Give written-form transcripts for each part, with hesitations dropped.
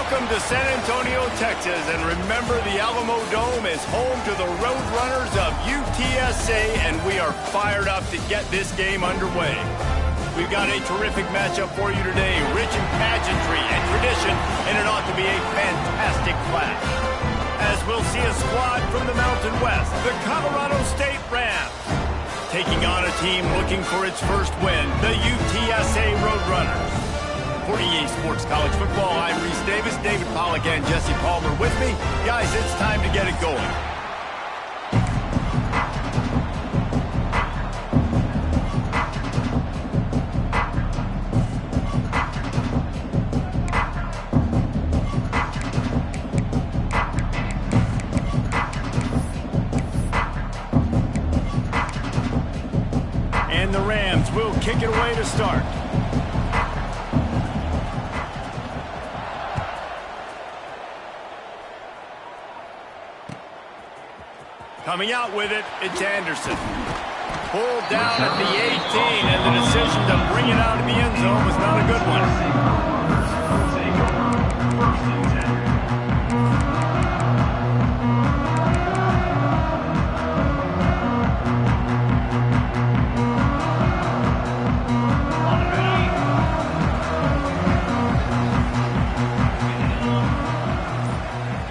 Welcome to San Antonio, Texas, and remember the Alamo Dome is home to the Roadrunners of UTSA, and we are fired up to get this game underway. We've got a terrific matchup for you today, rich in pageantry and tradition, and it ought to be a fantastic clash. As we'll see a squad from the Mountain West, the Colorado State Rams, taking on a team looking for its first win, the UTSA Roadrunners. For EA Sports College Football, I'm Reese Davis, David Pollack, and Jesse Palmer with me. Guys, it's time to get it going. And the Rams will kick it away to start. Coming out with it, it's Anderson. Pulled down at the 18, and the decision to bring it out of the end zone was not a good one.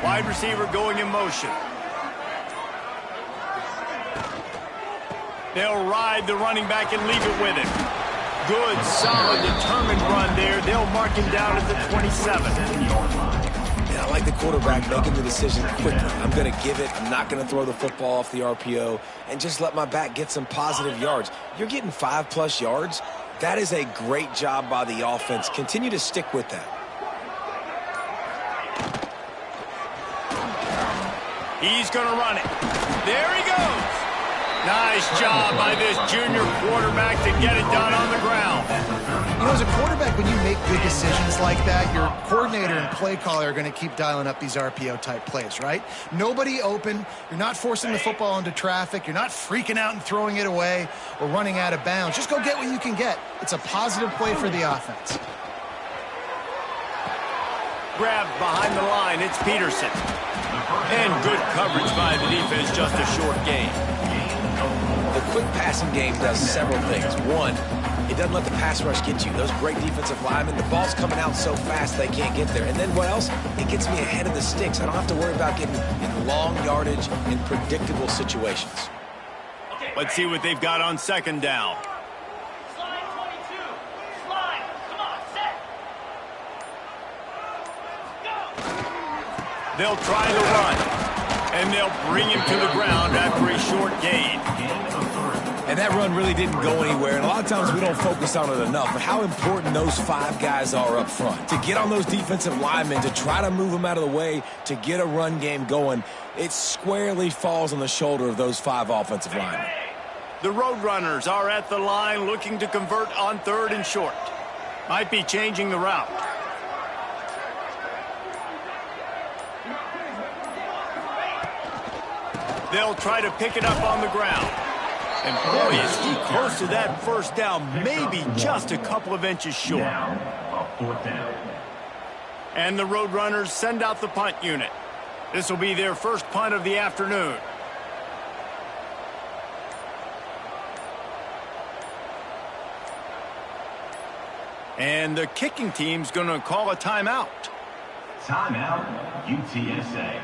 Wide receiver going in motion. They'll ride the running back and leave it with him. Good, solid, determined run there. They'll mark him down at the 27. Yeah, I like the quarterback making the decision quickly. I'm going to give it. I'm not going to throw the football off the RPO and just let my back get some positive yards. You're getting 5+ yards. That is a great job by the offense. Continue to stick with that. He's going to run it. There he goes. Nice job by this junior quarterback to get it done on the ground. You know, as a quarterback, when you make big decisions like that, your coordinator and play caller are going to keep dialing up these RPO-type plays, right? Nobody open. You're not forcing the football into traffic. You're not freaking out and throwing it away or running out of bounds. Just go get what you can get. It's a positive play for the offense. Grabbed behind the line, it's Peterson. And good coverage by the defense, just a short gain. The quick passing game does several things. One, it doesn't let the pass rush get you. Those great defensive linemen, the ball's coming out so fast they can't get there. And then what else? It gets me ahead of the sticks. I don't have to worry about getting in long yardage in predictable situations. Let's see what they've got on second down. Slide 22. Slide. Come on, set. Go. They'll try the run. And they'll bring him to the ground after a short gain. And that run really didn't go anywhere, and a lot of times we don't focus on it enough, but how important those 5 guys are up front. To get on those defensive linemen, to try to move them out of the way, to get a run game going, it squarely falls on the shoulder of those 5 offensive linemen. The Roadrunners are at the line looking to convert on 3rd and short. Might be changing the route. They'll try to pick it up on the ground. And boy, is he close to that first down, maybe just a couple of inches short. And the Roadrunners send out the punt unit. This will be their first punt of the afternoon. And the kicking team's going to call a timeout. Timeout, UTSA.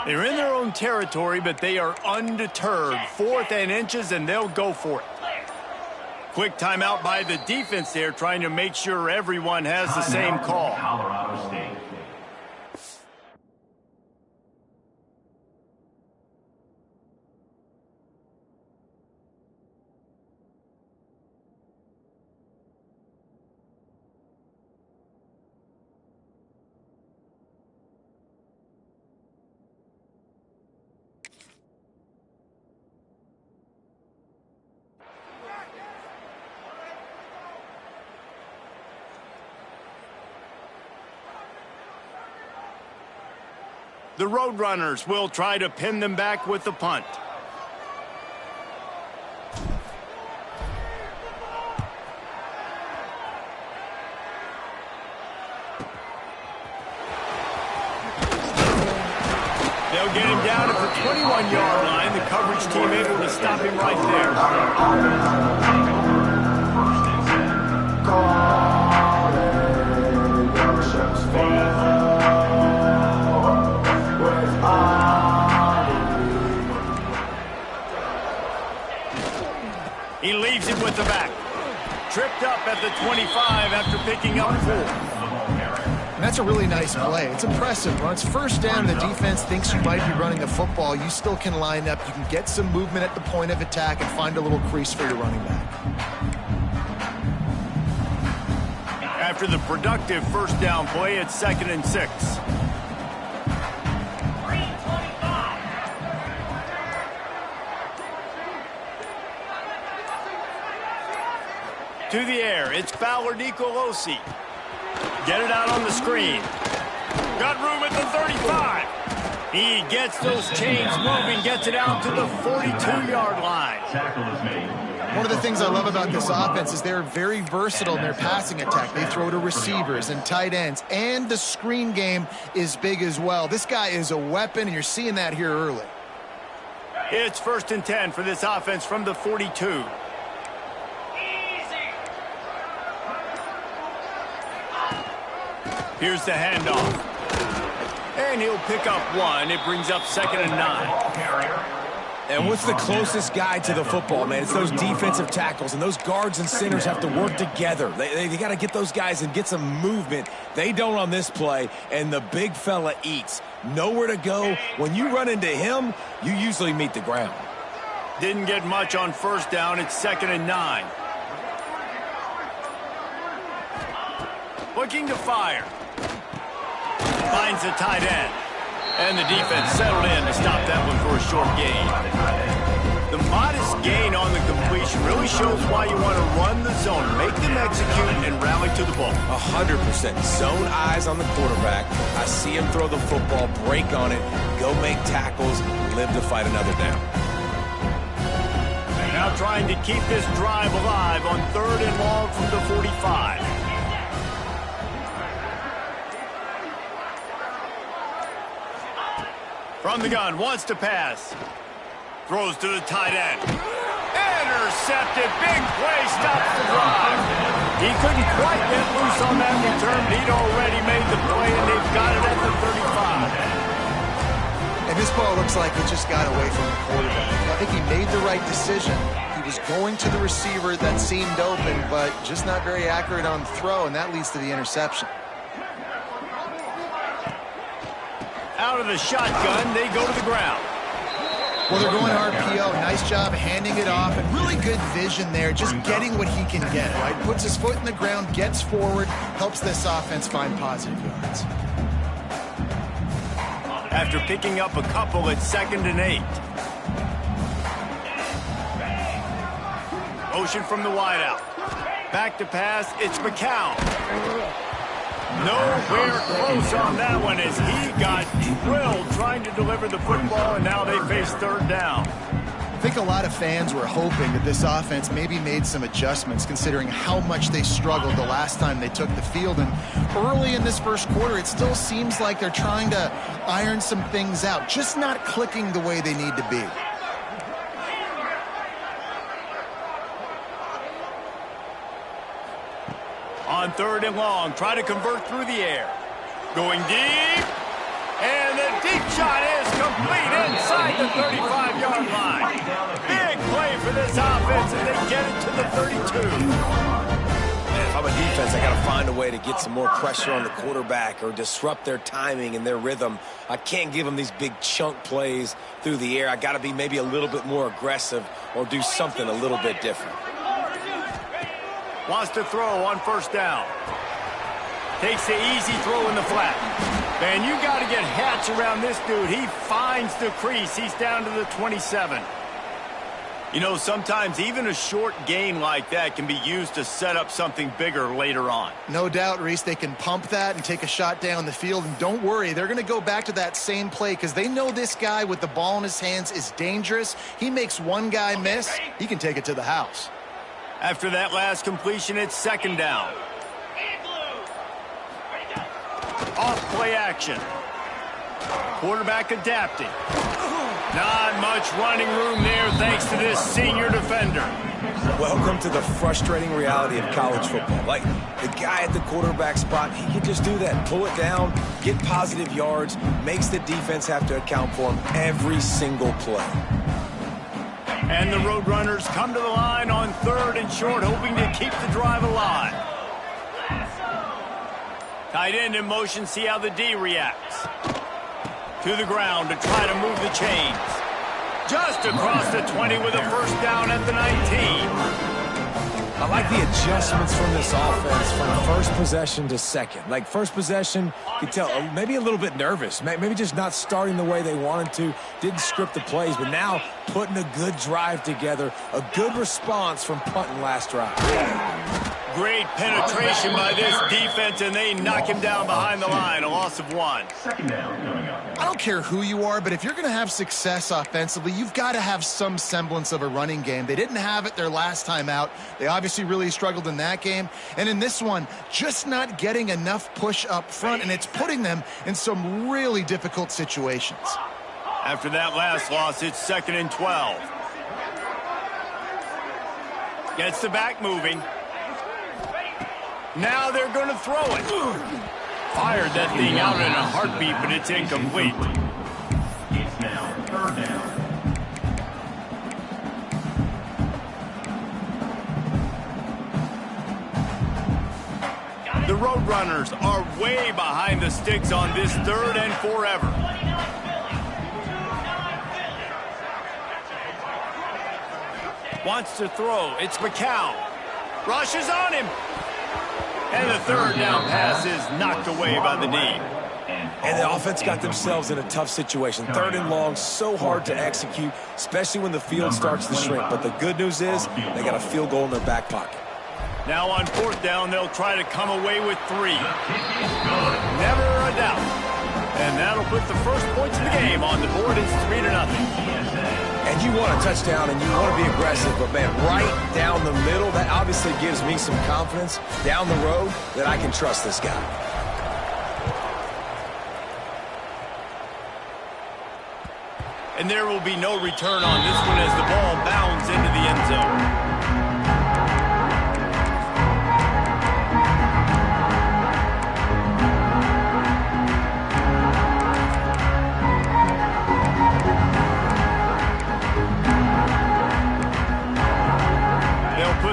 They're in their own territory, but they are undeterred. 4th and inches, and they'll go for it. Quick timeout by the defense there, trying to make sure everyone has the same call. Colorado State. The Roadrunners will try to pin them back with the punt. They'll get him down at the 21-yard line. The coverage team able to stop him right there. He leaves it with the back. Tripped up at the 25 after picking up 4. And that's a really nice play. It's impressive. When it's first down and the defense thinks you might be running the football, you still can line up. You can get some movement at the point of attack and find a little crease for your running back. After the productive first down play, it's 2nd and 6. To the air, it's Fowler COLO ST. Get it out on the screen. Got room at the 35. He gets those chains moving, gets it out to the 42-yard line. Tackle is made. One of the things I love about this offense is they're very versatile in their passing attack. They throw to receivers and tight ends, and the screen game is big as well. This guy is a weapon, and you're seeing that here early. It's 1st and 10 for this offense from the 42. Here's the handoff. And he'll pick up 1. It brings up 2nd and 9. And what's the closest guy to the football, man? It's those defensive tackles, and those guards and centers have to work together. They got to get those guys and get some movement. They don't on this play, and the big fella eats. Nowhere to go. When you run into him, you usually meet the ground. Didn't get much on first down. It's 2nd and 9. Looking to fire. Finds the tight end. And the defense settled in to stop that one for a short gain. The modest gain on the completion really shows why you want to run the zone, make them execute, and rally to the ball. 100%. Zone eyes on the quarterback. I see him throw the football, break on it, go make tackles, live to fight another down. And now trying to keep this drive alive on 3rd and long from the 45. From the gun, wants to pass. Throws to the tight end. Intercepted. Big play, stops the drive. He couldn't quite get loose on that return, but he'd already made the play, and they've got it at the 35. And this ball looks like it just got away from the quarterback. I think he made the right decision. He was going to the receiver that seemed open, but just not very accurate on the throw, and that leads to the interception. Out of the shotgun, they go to the ground. Well, they're going RPO. Nice job handing it off, and really good vision there, just getting what he can get, right? Puts his foot in the ground, gets forward, helps this offense find positive yards. After picking up a couple, it's 2nd and 8. Motion from the wideout. Back to pass, it's McCown. Nowhere close on that one as he got drilled trying to deliver the football, and now they face 3rd down. I think a lot of fans were hoping that this offense maybe made some adjustments considering how much they struggled the last time they took the field. And early in this first quarter, it still seems like they're trying to iron some things out, just not clicking the way they need to be. On 3rd and long, try to convert through the air. Going deep. And the deep shot is complete inside the 35-yard line. Big play for this offense, and they get it to the 32. Man, if I'm a defense, I got to find a way to get some more pressure on the quarterback or disrupt their timing and their rhythm. I can't give them these big chunk plays through the air. I got to be maybe a little bit more aggressive or do something a little bit different. Wants to throw on first down. Takes the easy throw in the flat. Man, you got to get hats around this dude. He finds the crease. He's down to the 27. You know, sometimes even a short gain like that can be used to set up something bigger later on. No doubt, Reese, they can pump that and take a shot down the field. And don't worry, they're going to go back to that same play because they know this guy with the ball in his hands is dangerous. He makes one guy miss, he can take it to the house. After that last completion, it's second down. Off play action. Quarterback adapting. Not much running room there thanks to this senior defender. Welcome to the frustrating reality of college football. Like, the guy at the quarterback spot, he can just do that. Pull it down, get positive yards, makes the defense have to account for him every single play. And the Roadrunners come to the line on 3rd and short, hoping to keep the drive alive. Tight end in motion, see how the D reacts. To the ground to try to move the chains. Just across the 20 with a first down at the 19. I like the adjustments from this offense from first possession to second. Like, first possession, you could tell maybe a little bit nervous. Maybe just not starting the way they wanted to. Didn't script the plays, but now putting a good drive together. A good response from punting last drive. Great penetration by this defense, and they knock him down behind the line. A loss of 1. Second down coming up. I don't care who you are, but if you're going to have success offensively, you've got to have some semblance of a running game. They didn't have it their last time out. They obviously really struggled in that game. And in this one, just not getting enough push up front, and it's putting them in some really difficult situations. After that last loss, it's 2nd and 12. Gets the back moving. Now they're going to throw it. Fired that thing out in a heartbeat, but it's incomplete. It's now 3rd down. The Roadrunners are way behind the sticks on this 3rd and forever. Wants to throw. It's McCown. Rushes on him. And the 3rd down pass is knocked away by the knee. And the offense got themselves in a tough situation. 3rd and long, so hard to execute, especially when the field starts to shrink. But the good news is they got a field goal in their back pocket. Now on 4th down, they'll try to come away with 3. Never a doubt. And that'll put the first points of the game on the board. It's 3-0. And you want a touchdown and you want to be aggressive, but man, right down the middle, that obviously gives me some confidence down the road that I can trust this guy. And there will be no return on this one as the ball bounds into the end zone.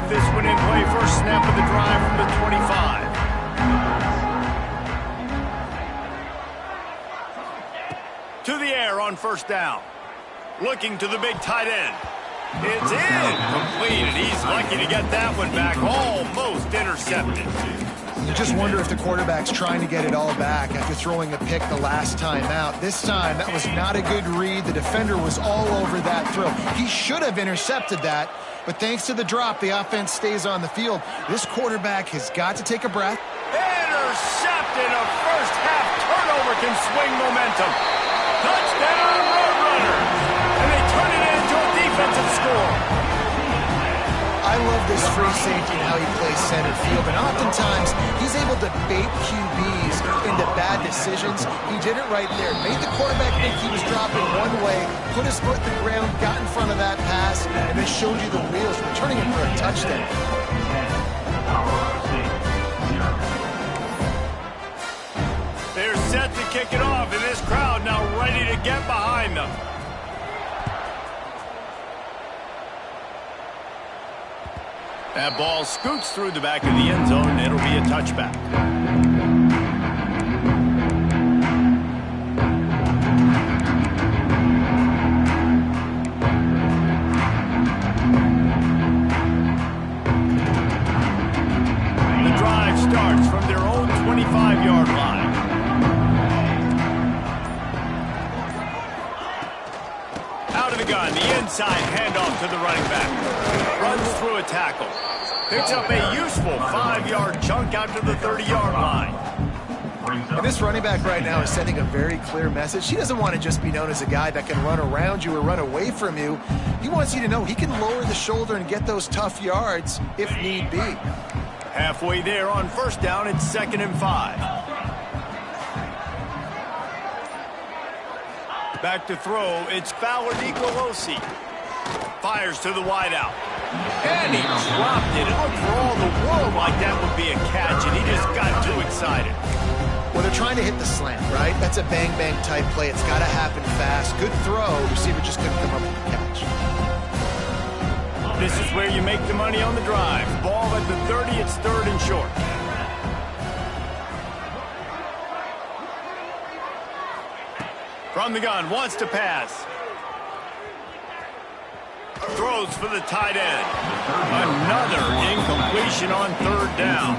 This one in play, first snap of the drive from the 25. To the air on 1st down. Looking to the big tight end. It's incomplete, and he's lucky to get that one back. Almost intercepted. You just wonder if the quarterback's trying to get it all back after throwing a pick the last time out. This time, that was not a good read. The defender was all over that throw. He should have intercepted that, but thanks to the drop, the offense stays on the field. This quarterback has got to take a breath. Intercepted. A first-half turnover can swing momentum. Touchdown, Roadrunners. And they turn it into a defensive score. I love this free safety and how he plays center field, and oftentimes he's able to bait QBs into bad decisions. He did it right there. Made the quarterback think he was dropping one way, put his foot in the ground, got in front of that pass, and then showed you the wheels, returning it for a touchdown. They're set to kick it off, and this crowd now ready to get behind them. That ball scoots through the back of the end zone, and it'll be a touchback. The drive starts from their own 25-yard line. Out of the gun, the end Inside handoff to the running back. Runs through a tackle. Picks up a useful 5-yard chunk out to the 30-yard line. And this running back right now is sending a very clear message. He doesn't want to just be known as a guy that can run around you or run away from you. He wants you to know he can lower the shoulder and get those tough yards if need be. Halfway there on first down, it's 2nd and 5. Back to throw, it's COLO ST. Fires to the wideout. And he dropped it. It looked for all the world like that would be a catch, and he just got too excited. Well, they're trying to hit the slant, right? That's a bang-bang type play. It's got to happen fast. Good throw. Receiver just couldn't come up with the catch. This is where you make the money on the drive. Ball at the 30, it's 3rd and short. From the gun, wants to pass. Throws for the tight end. Another incompletion on 3rd down.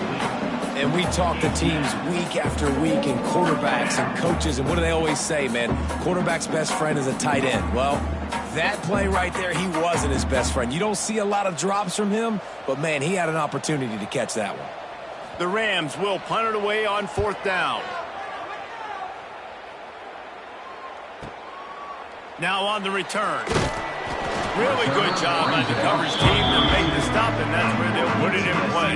And we talk to teams week after week, and quarterbacks and coaches, and what do they always say, man? Quarterback's best friend is a tight end. Well, that play right there, he wasn't his best friend. You don't see a lot of drops from him, but, man, he had an opportunity to catch that one. The Rams will punt it away on 4th down. Now on the return. Really good job by the coverage team to make the stop, and that's where they'll put it in play.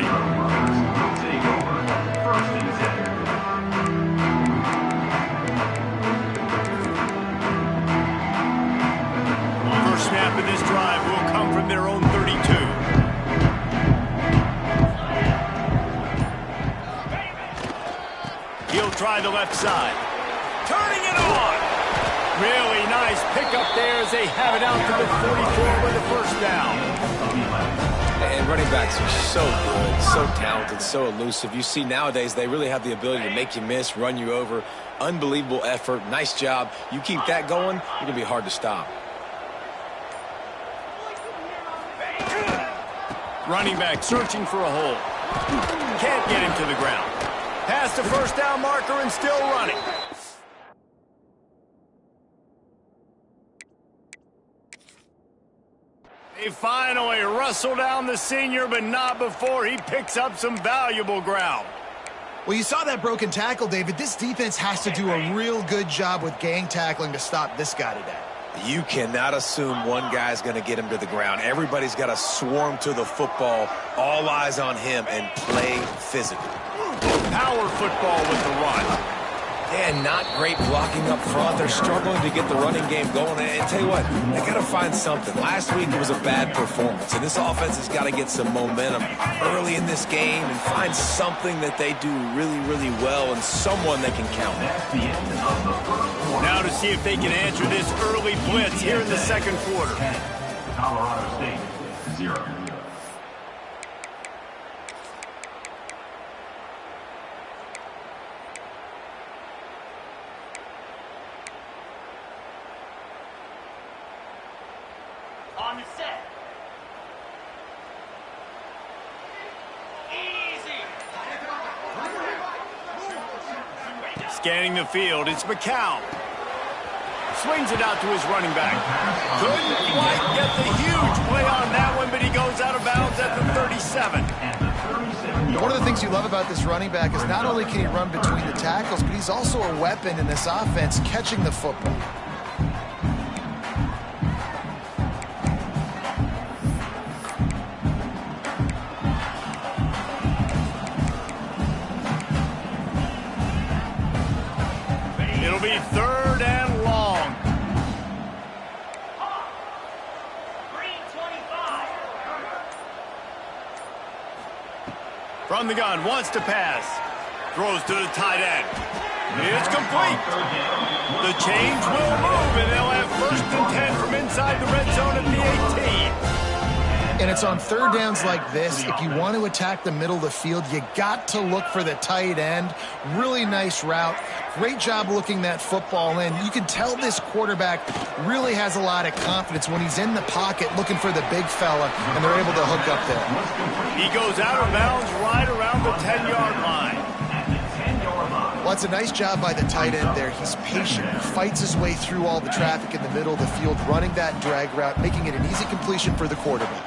First snap of this drive will come from their own 32. He'll try the left side. Turning it on. Really nice pickup there as they have it out to the 44 with the first down. And running backs are so good, so talented, so elusive. You see nowadays they really have the ability to make you miss, run you over. Unbelievable effort. Nice job. You keep that going, you're going to be hard to stop. Running back searching for a hole. Can't get him to the ground. Past the first down marker and still running. They finally rustle down the senior, but not before he picks up some valuable ground. Well, you saw that broken tackle, David. This defense has to do a real good job with gang tackling to stop this guy today. You cannot assume one guy's going to get him to the ground. Everybody's got to swarm to the football, all eyes on him, and play physical. Power football with the run. And not great blocking up front. They're struggling to get the running game going. And tell you what, they got to find something. Last week it was a bad performance, and this offense has got to get some momentum early in this game and find something that they do really, really well and someone they can count on. Now to see if they can answer this early blitz here in the 2nd quarter. Colorado State, 0. On the set. Easy. Scanning the field, it's McCown. Swings it out to his running back. Couldn't quite get the huge play on that one, but he goes out of bounds at the 37. One of the things you love about this running back is not only can he run between the tackles, but he's also a weapon in this offense catching the football. It'll be 3rd and long. Green 25. From the gun, wants to pass. Throws to the tight end. It's complete. The chains will move, and they'll have 1st and 10 from inside the red zone at the 18. And it's on 3rd downs like this. If you want to attack the middle of the field, you got to look for the tight end. Really nice route. Great job looking that football in. You can tell this quarterback really has a lot of confidence when he's in the pocket looking for the big fella, and they're able to hook up there. He goes out of bounds right around the 10-yard line. Well, Well, it's a nice job by the tight end there. He's patient, fights his way through all the traffic in the middle of the field, running that drag route, making it an easy completion for the quarterback.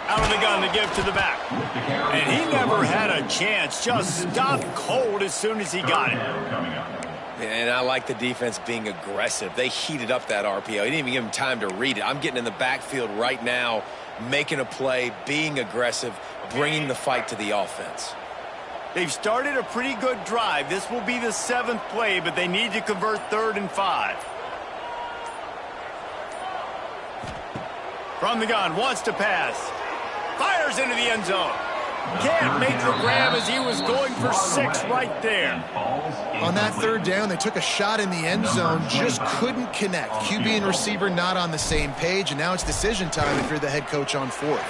Out of the gun to give to the back. And he never had a chance. Just stopped cold as soon as he got it. And I like the defense being aggressive. They heated up that RPO. He didn't even give him time to read it. I'm getting in the backfield right now, making a play, being aggressive, bringing the fight to the offense. They've started a pretty good drive. This will be the 7th play, but they need to convert 3rd and 5. From the gun, wants to pass. Fires into the end zone. Can't make the grab as he was going for 6 right there. On that 3rd down, they took a shot in the end zone, just couldn't connect. QB and receiver not on the same page, and now it's decision time if you're the head coach on 4th.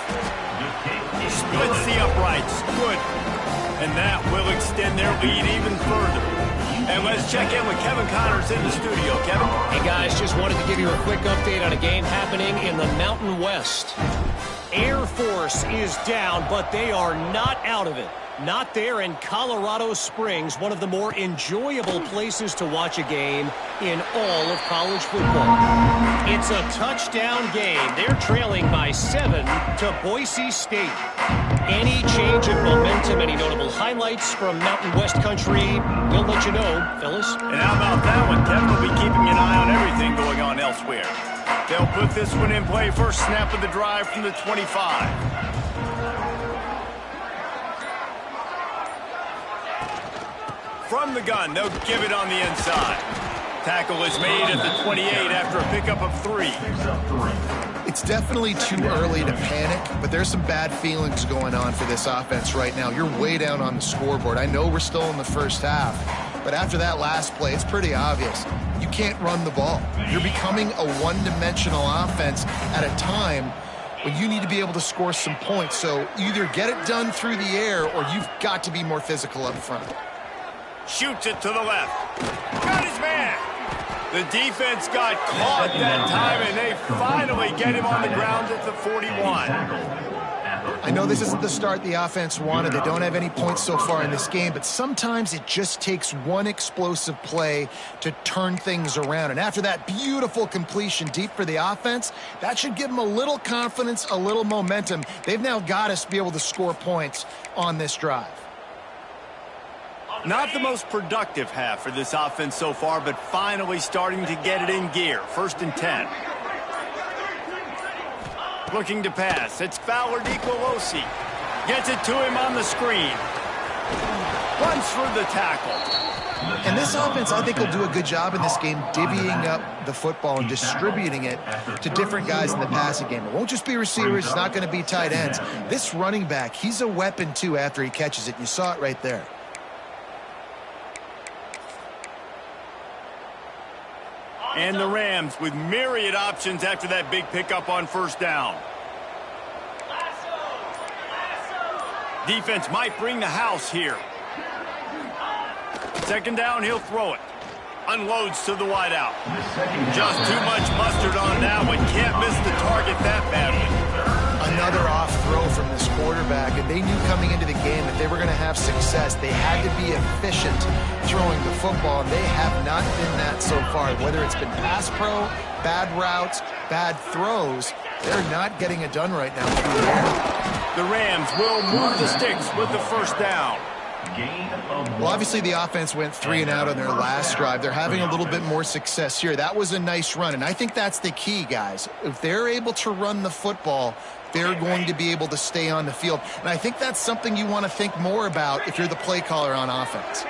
Splits the uprights. Good. And that will extend their lead even further. And let's check in with Kevin Connors in the studio. Kevin? Hey, guys, just wanted to give you a quick update on a game happening in the Mountain West. Air Force is down, but they are not out of it. Not there in Colorado Springs, one of the more enjoyable places to watch a game in all of college football. It's a touchdown game. They're trailing by 7 to Boise State. Any change in momentum, any notable highlights from Mountain West country, we'll let you know, Phyllis. And how about that one? Kevin will be keeping an eye on everything going on elsewhere. They'll put this one in play. First snap of the drive from the 25. From the gun, they'll give it on the inside. Tackle is made at the 28 after a pickup of 3. It's definitely too early to panic, but there's some bad feelings going on for this offense right now. You're way down on the scoreboard. I know we're still in the first half, but after that last play, it's pretty obvious. You can't run the ball. You're becoming a one-dimensional offense at a time when you need to be able to score some points. So either get it done through the air or you've got to be more physical up front. Shoots it to the left. Got his man. The defense got caught that time, and they finally get him on the ground at the 41. I know this isn't the start the offense wanted. They don't have any points so far in this game, but sometimes it just takes one explosive play to turn things around. And after that beautiful completion deep for the offense, that should give them a little confidence, a little momentum. They've now got us to be able to score points on this drive. Not the most productive half for this offense so far, but finally starting to get it in gear. 1st and 10. Looking to pass. It's Fowler to COLO ST. Gets it to him on the screen. Runs through the tackle. And this offense, I think, will do a good job in this game divvying up the football and distributing it to different guys in the passing game. It won't just be receivers. It's not going to be tight ends. This running back, he's a weapon, too, after he catches it. You saw it right there. And the Rams with myriad options after that big pickup on 1st down. Defense might bring the house here. 2nd down, he'll throw it. Unloads to the wideout. Just too much mustard on that one. Can't miss the target that badly. Another off throw from this quarterback, and they knew coming into the game that they were going to have success. They had to be efficient throwing the football, and they have not been that so far. Whether it's been pass pro, bad routes, bad throws, they're not getting it done right now through the air. The Rams will move the sticks with the 1st down. Well, obviously the offense went 3 and out on their last drive. They're having a little bit more success here. That was a nice run, and I think that's the key, guys. If they're able to run the football, they're going to be able to stay on the field. And I think that's something you want to think more about if you're the play caller on offense.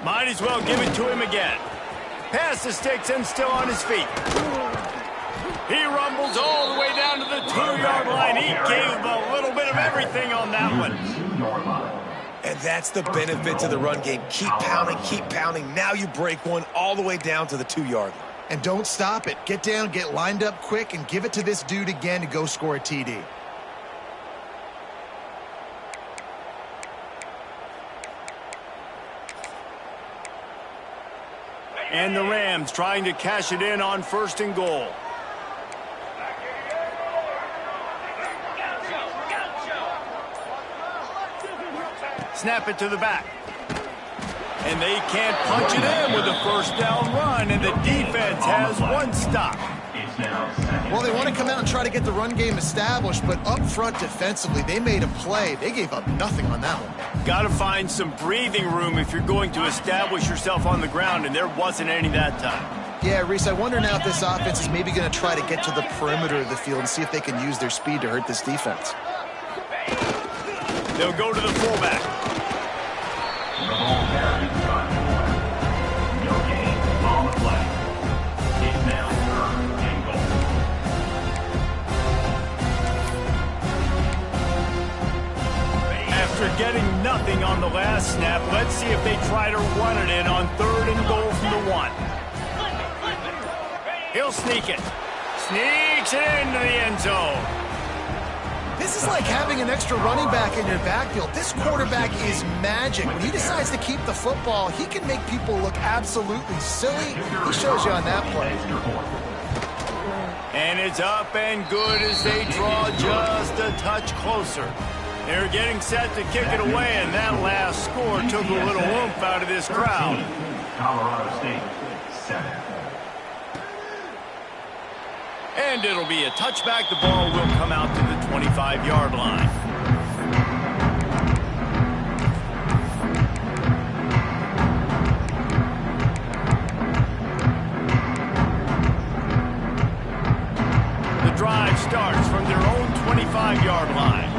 Might as well give it to him again. Pass the sticks and still on his feet. He rumbles all the way down to the 2-yard line. He gave a little bit of everything on that one. And that's the benefit to the run game. Keep pounding, keep pounding. Now you break one all the way down to the 2-yard line. And don't stop it. Get down, get lined up quick, and give it to this dude again to go score a TD. And the Rams trying to cash it in on 1st and goal. Snap it to the back. And they can't punch it in with a 1st down run, and the defense has 1 stop. Well, they want to come out and try to get the run game established, but up front defensively, they made a play. They gave up nothing on that one. Got to find some breathing room if you're going to establish yourself on the ground, and there wasn't any that time. Yeah, Reese, I wonder now if this offense is maybe going to try to get to the perimeter of the field and see if they can use their speed to hurt this defense. They'll go to the fullback. The ball carries by 4. No gain on the play. It's now 3rd and goal. After getting nothing on the last snap, let's see if they try to run it in on 3rd and goal from the 1. He'll sneak it. Sneaks it into the end zone. This is like having an extra running back in your backfield. This quarterback is magic. When he decides to keep the football, he can make people look absolutely silly. He shows you on that play. And it's up and good as they draw just a touch closer. They're getting set to kick it away, and that last score took a little oomph out of this crowd. Colorado State 7. And it'll be a touchback. The ball will come out to the 25-yard line. The drive starts from their own 25-yard line.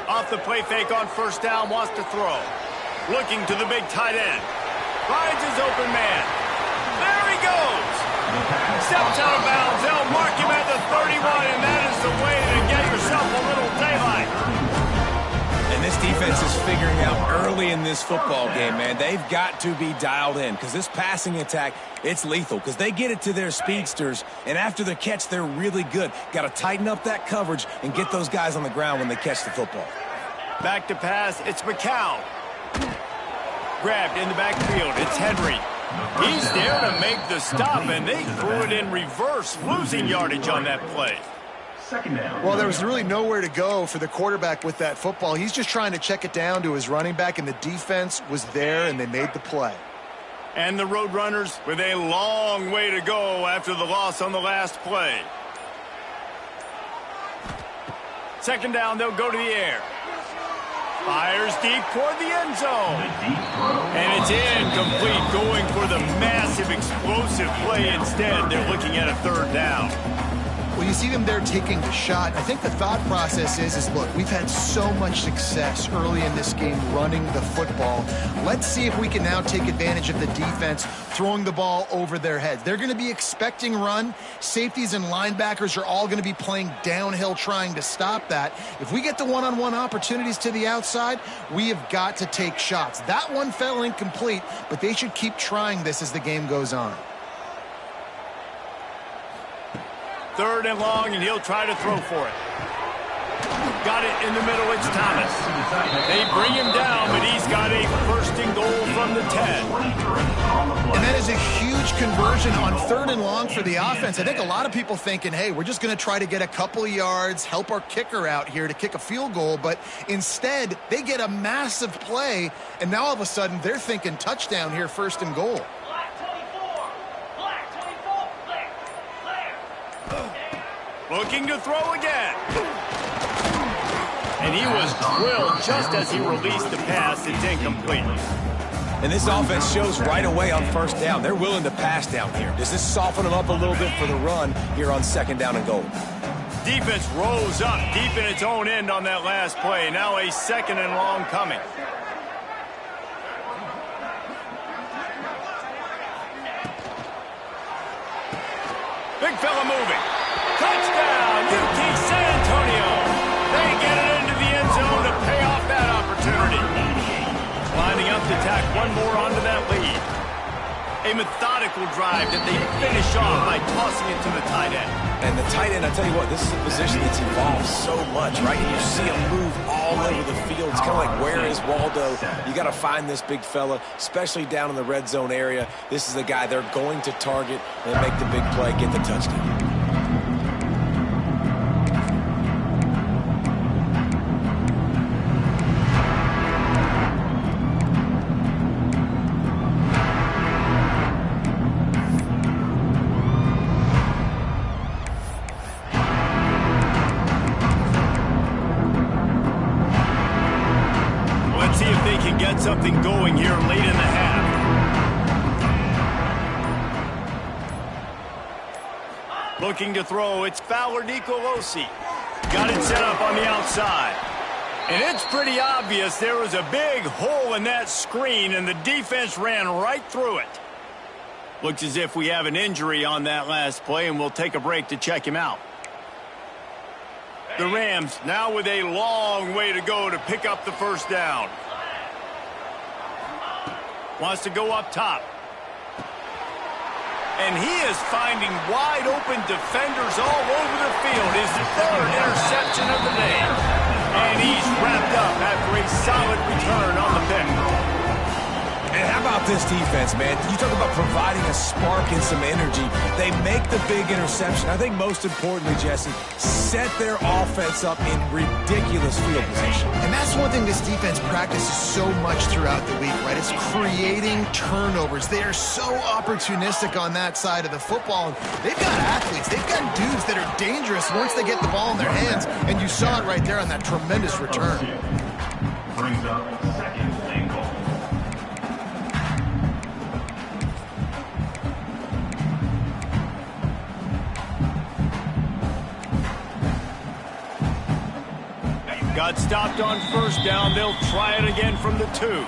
Off the play fake on 1st down, wants to throw. Looking to the big tight end. Finds his open man. There he goes. Steps out of bounds. They'll mark him at the 31, and that is the way to get yourself a little daylight. And this defense is figuring out early in this football game, man. They've got to be dialed in because this passing attack, it's lethal because they get it to their speedsters, and after the catch, they're really good. Got to tighten up that coverage and get those guys on the ground when they catch the football. Back to pass. It's McCown. Grabbed in the backfield. It's Henry. He's there to make the stop, and they threw it in reverse, losing yardage on that play. Second down. Well, there was really nowhere to go for the quarterback with that football. He's just trying to check it down to his running back, and the defense was there, and they made the play. And the Roadrunners with a long way to go after the loss on the last play. Second down, they'll go to the air. Fires deep toward the end zone. And it's incomplete, going for the massive explosive play instead. They're looking at a 3rd down. Well, you see them there taking the shot. I think the thought process is look, we've had so much success early in this game running the football. Let's see if we can now take advantage of the defense throwing the ball over their heads. They're going to be expecting run. Safeties and linebackers are all going to be playing downhill trying to stop that. If we get the one-on-one opportunities to the outside, we have got to take shots. That one fell incomplete, but they should keep trying this as the game goes on. 3rd and long, and he'll try to throw for it. Got it in the middle. It's Thomas. They bring him down, but he's got a 1st and goal from the 10. And that is a huge conversion on 3rd and long for the offense. I think a lot of people thinking, hey, we're just going to try to get a couple of yards, help our kicker out here to kick a field goal. But instead, they get a massive play, and now all of a sudden they're thinking touchdown here, 1st and goal. Looking to throw again. And he was drilled just as he released the pass. It's incomplete. And this offense shows right away on 1st down. They're willing to pass down here. Does this soften them up a little bit for the run here on 2nd down and goal? Defense rose up deep in its own end on that last play. Now a 2nd and long coming. Big fella moving. Touchdown, UT San Antonio. They get it into the end zone to pay off that opportunity. Lining up to tack one more onto that lead. A methodical drive that they finish off by tossing it to the tight end. And the tight end, I tell you what, this is a position that's evolved so much, right? You see him move all over the field. It's kind of like, where is Waldo? You got to find this big fella, especially down in the red zone area. This is the guy they're going to target and make the big play, get the touchdown. Something going here late in the half. Looking to throw, it's Fowler Nicolosi. Got it set up on the outside. And it's pretty obvious there was a big hole in that screen, and the defense ran right through it. Looks as if we have an injury on that last play, and we'll take a break to check him out. The Rams now with a long way to go to pick up the first down. Wants to go up top. And he is finding wide open defenders all over the field. His third interception of the day. And he's wrapped up after a solid return on the pick. And how about this defense, man? You talk about providing a spark and some energy. They make the big interception. I think most importantly, Jesse, set their offense up in ridiculous field position. And that's one thing this defense practices so much throughout the week, right? It's creating turnovers. They are so opportunistic on that side of the football. They've got athletes. They've got dudes that are dangerous once they get the ball in their hands. And you saw it right there on that tremendous return. Brings up second and goal. Got stopped on first down. They'll try it again from the 2.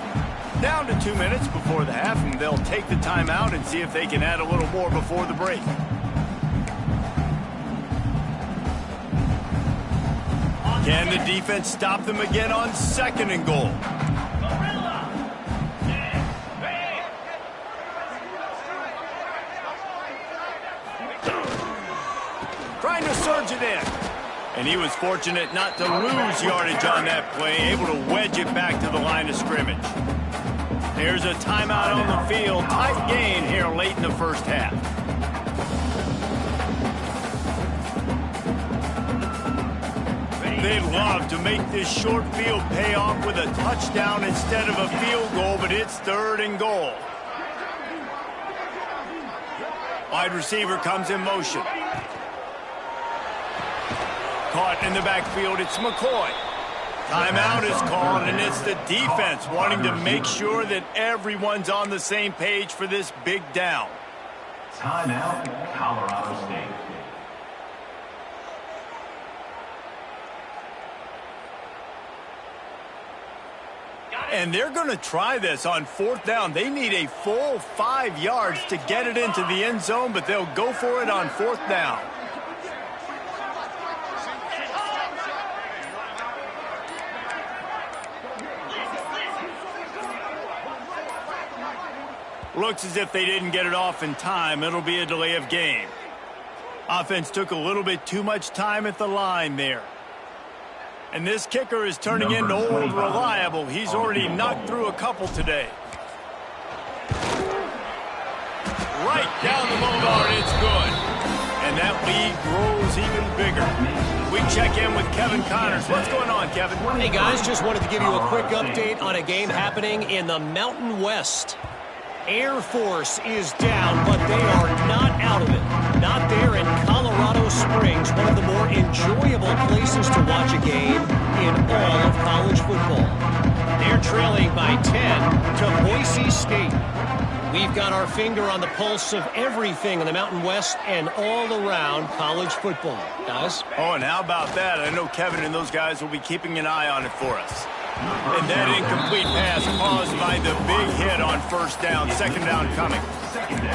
Down to 2 minutes before the half, and they'll take the timeout and see if they can add a little more before the break. Can the defense stop them again on second and goal? Trying to surge it in. And he was fortunate not to lose yardage on that play, able to wedge it back to the line of scrimmage. There's a timeout on the field. Tight game here late in the first half. They'd love to make this short field pay off with a touchdown instead of a field goal, but it's third and goal. Wide receiver comes in motion. Caught in the backfield, it's McCoy. Timeout is called, and it's the defense wanting to make sure that everyone's on the same page for this big down. Timeout, Colorado State. And they're going to try this on fourth down. They need a full 5 yards to get it into the end zone, but they'll go for it on fourth down. Looks as if they didn't get it off in time. It'll be a delay of game. Offense took a little bit too much time at the line there. And this kicker is turning into old reliable. He's already knocked through a couple today. Right down the boulevard, it's good. And that lead grows even bigger. We check in with Kevin Connors. What's going on, Kevin? Hey, guys, just wanted to give you a quick update on a game happening in the Mountain West. Air Force is down, but they are not out of it. Not there in Colorado Springs, one of the more enjoyable places to watch a game in all of college football. They're trailing by 10 to Boise State. We've got our finger on the pulse of everything in the Mountain West and all around college football. Guys? Oh, and how about that? I know Kevin and those guys will be keeping an eye on it for us. And that incomplete pass caused by the big hit on first down. Second down coming.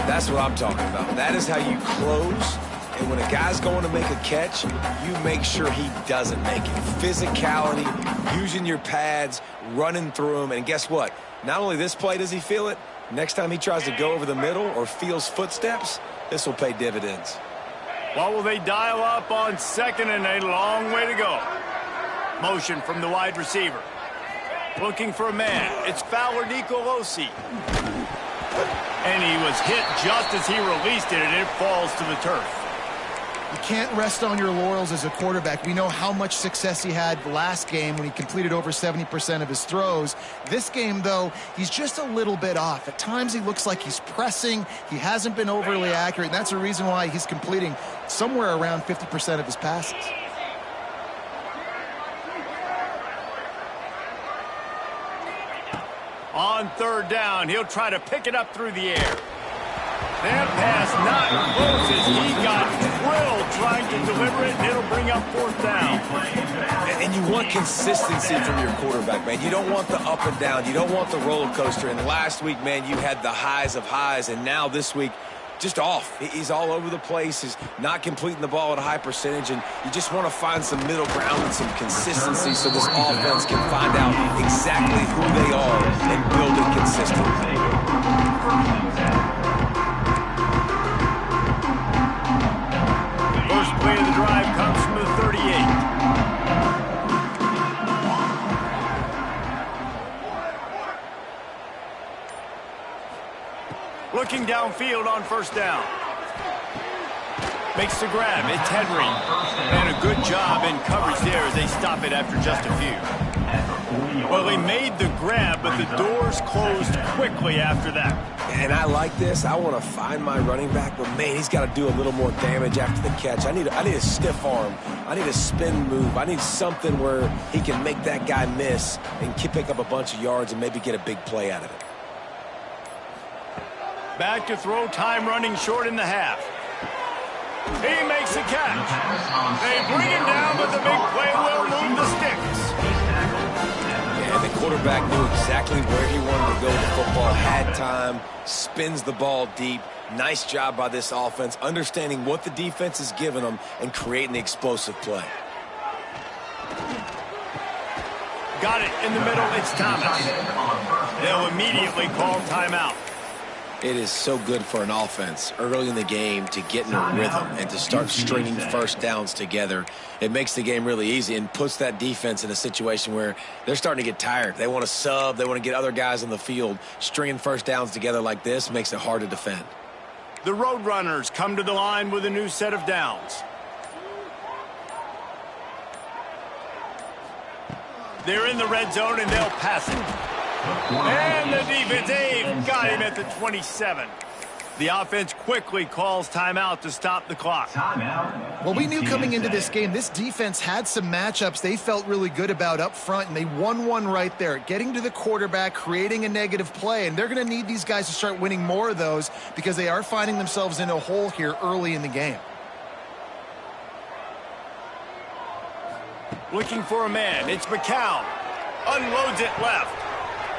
That's what I'm talking about. That is how you close. And when a guy's going to make a catch, you make sure he doesn't make it. Physicality, using your pads, running through them. And guess what? Not only this play does he feel it, Next time he tries to go over the middle or feels footsteps, this will pay dividends. What will they dial up on second and a long way to go? Motion from the wide receiver. Looking for a man. It's Fowler COLO ST. And he was hit just as he released it, and it falls to the turf. You can't rest on your laurels as a quarterback. We know how much success he had last game when he completed over 70% of his throws. This game, though, he's just a little bit off. At times, he looks like he's pressing. He hasn't been overly accurate, and that's the reason why he's completing somewhere around 50% of his passes. On third down, he'll try to pick it up through the air. That pass not close as he got drilled trying to deliver it, and it'll bring up fourth down. And you want consistency from your quarterback, man. You don't want the up and down. You don't want the roller coaster. And last week, man, you had the highs of highs, and now this week, just off. He's all over the place. He's not completing the ball at a high percentage, and you just want to find some middle ground and some consistency so this offense can find out exactly who they are and build it consistently. First play of the drive comes from the 38. Looking downfield on first down. Makes the grab. It's Henry. And a good job in coverage there as they stop it after just a few. Well, they made the grab, but the doors closed quickly after that. And I like this. I want to find my running back, but, man, he's got to do a little more damage after the catch. I need a stiff arm. I need a spin move. I need something where he can make that guy miss and pick up a bunch of yards and maybe get a big play out of it. Back to throw, time running short in the half. He makes the catch. They bring him down, but the big play will move the sticks. And the quarterback knew exactly where he wanted to go with the football, had time, spins the ball deep. Nice job by this offense, understanding what the defense is giving them and creating the explosive play. Got it in the middle, it's Thomas. They'll immediately call timeout. It is so good for an offense early in the game to get in a rhythm and to start stringing first downs together. It makes the game really easy and puts that defense in a situation where they're starting to get tired. They want to sub. They want to get other guys on the field. Stringing first downs together like this makes it hard to defend. The Roadrunners come to the line with a new set of downs. They're in the red zone, and they'll pass it. And the defense, they've got him at the 27. The offense quickly calls timeout to stop the clock. Well, we knew coming into this game, this defense had some matchups they felt really good about up front, and they won one right there, getting to the quarterback, creating a negative play, and they're going to need these guys to start winning more of those because they are finding themselves in a hole here early in the game. Looking for a man, it's McCown. Unloads it left.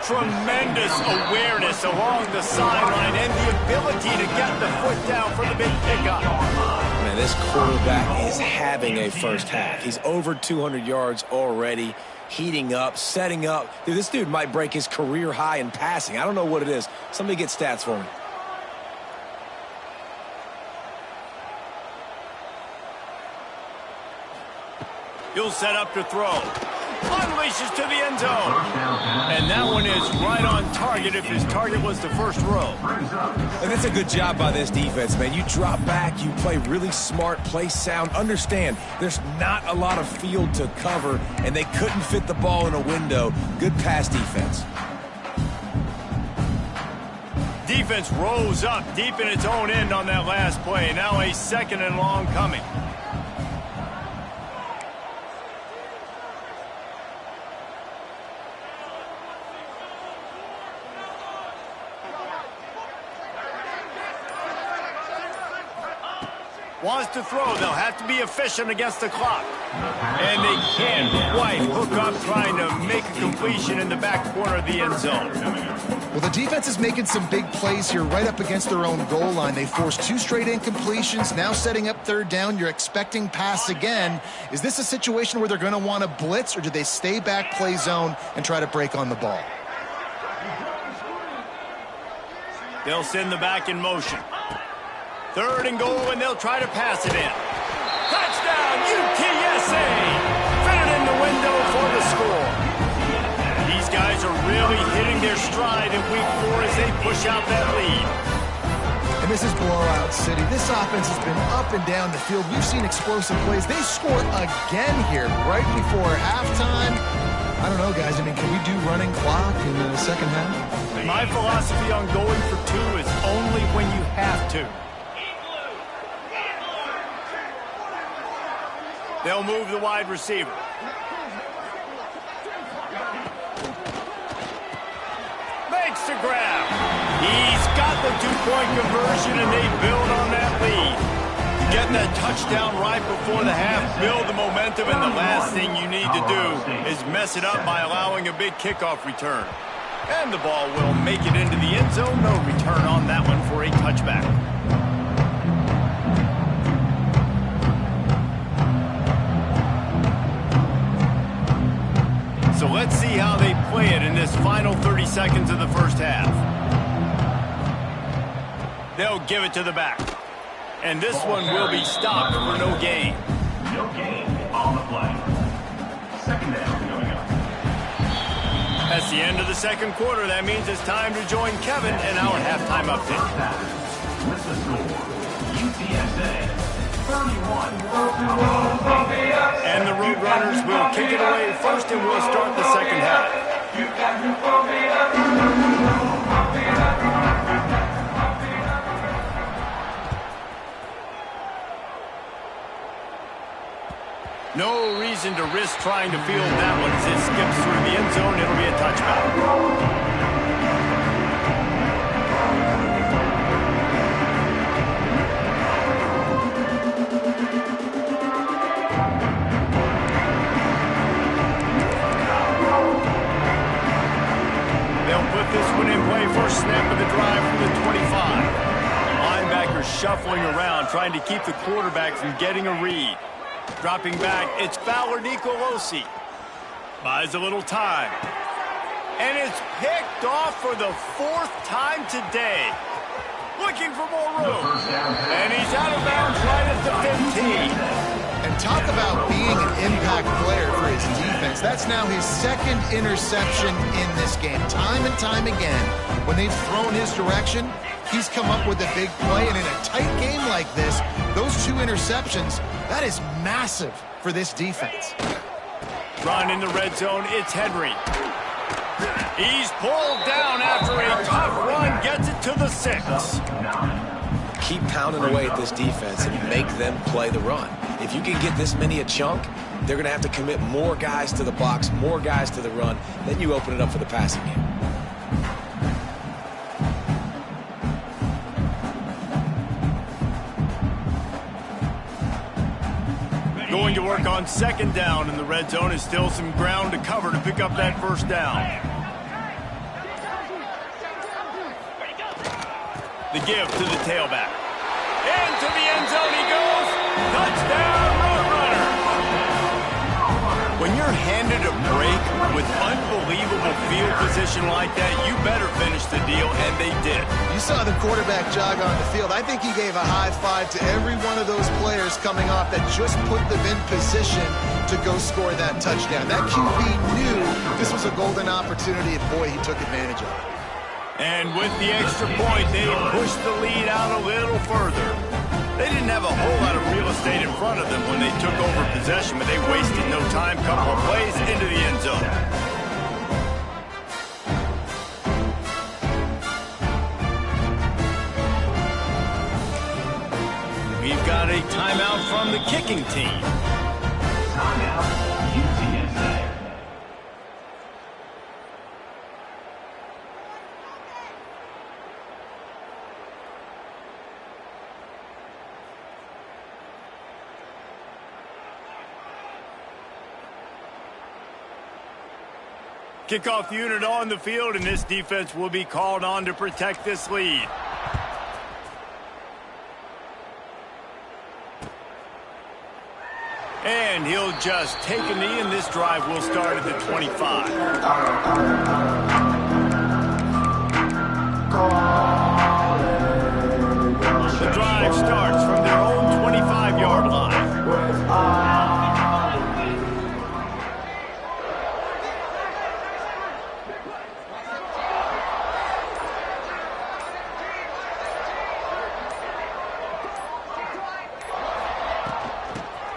Tremendous awareness along the sideline and the ability to get the foot down for the big pickup. Man, this quarterback is having a first half. He's over 200 yards already, heating up, setting up. Dude, this dude might break his career high in passing. I don't know what it is. Somebody get stats for me. He'll set up to throw. Unleashes to the end zone. And that one is right on target if his target was the first row. And that's a good job by this defense, man. You drop back, you play really smart, play sound. Understand, there's not a lot of field to cover, and they couldn't fit the ball in a window. Good pass defense. Defense rose up deep in its own end on that last play. Now a second and long coming. Wants to throw. They'll have to be efficient against the clock. And they can't quite hook up trying to make a completion in the back corner of the end zone. Well, the defense is making some big plays here right up against their own goal line. They forced 2 straight incompletions, now setting up third down. You're expecting pass again. Is this a situation where they're going to want to blitz, or do they stay back, play zone, and try to break on the ball? They'll send the back in motion. 3rd and goal, and they'll try to pass it in. Touchdown, UTSA! Fit it in the window for the score. These guys are really hitting their stride in week 4 as they push out that lead. And this is blowout city. This offense has been up and down the field. We've seen explosive plays. They scored again here right before halftime. I don't know, guys. I mean, can we do running clock in the second half? My philosophy on going for 2 is only when you have to. They'll move the wide receiver. Makes the grab. He's got the 2-point conversion, and they build on that lead. Getting that touchdown right before the half, build the momentum, and the last thing you need to do is mess it up by allowing a big kickoff return. And the ball will make it into the end zone. No return on that one for a touchback. So let's see how they play it in this final 30 seconds of the first half. They'll give it to the back. And this one will be stopped for no gain. No gain on the play. 2nd down going up. That's the end of the 2nd quarter. That means it's time to join Kevin in our halftime update. With the score, UTSA 31. And the Roadrunners will kick it away first, and we'll start the second half. No reason to risk trying to field that one as it skips through the end zone. It'll be a touchback. This one in play, first snap of the drive from the 25. Linebackers shuffling around, trying to keep the quarterback from getting a read. Dropping back, it's Fowler Nicolosi. Buys a little time. And it's picked off for the 4th time today. Looking for more room. And he's out of bounds right at the 15. And talk about being an impact player for his defense. That's now his 2nd interception in this game. Time and time again, when they've thrown his direction, he's come up with a big play. And in a tight game like this, those 2 interceptions, that is massive for this defense. Run in the red zone, it's Henry. He's pulled down after a tough run, gets it to the 6. Keep pounding away at this defense and make them play the run. If you can get this many a chunk, they're going to have to commit more guys to the box, more guys to the run. Then you open it up for the passing game. Going to work on 2nd down in the red zone. Is still some ground to cover to pick up that 1st down. The give to the tailback. Into the end zone he goes. Touchdown, Roadrunner. When you're handed a break with unbelievable field position like that, you better finish the deal, and they did. You saw the quarterback jog on the field. I think he gave a high five to every one of those players coming off that just put them in position to go score that touchdown. That QB knew this was a golden opportunity, and boy, he took advantage of it. And with the extra point, they pushed the lead out a little further. They didn't have a whole lot of real estate in front of them when they took over possession, but they wasted no time. Couple of plays into the end zone. We've got a timeout from the kicking team. Timeout, UTSA. Kickoff unit on the field, and this defense will be called on to protect this lead. And he'll just take a knee, and this drive will start at the 25.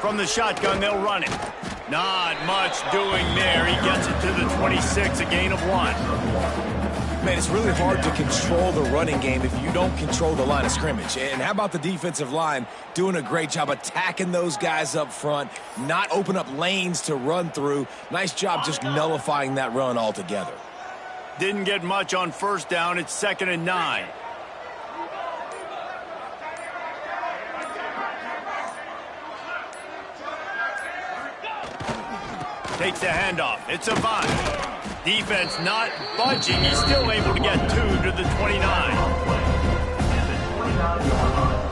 From the shotgun, they'll run it. Not much doing there. He gets it to the 26, a gain of 1. Man, it's really hard to control the running game if you don't control the line of scrimmage. And how about the defensive line doing a great job attacking those guys up front, not open up lanes to run through. Nice job just nullifying that run altogether. Didn't get much on first down. It's 2nd and 9. Takes the handoff. It's a Vine. Defense not budging. He's still able to get 2 to the 29. And the 29-yard line.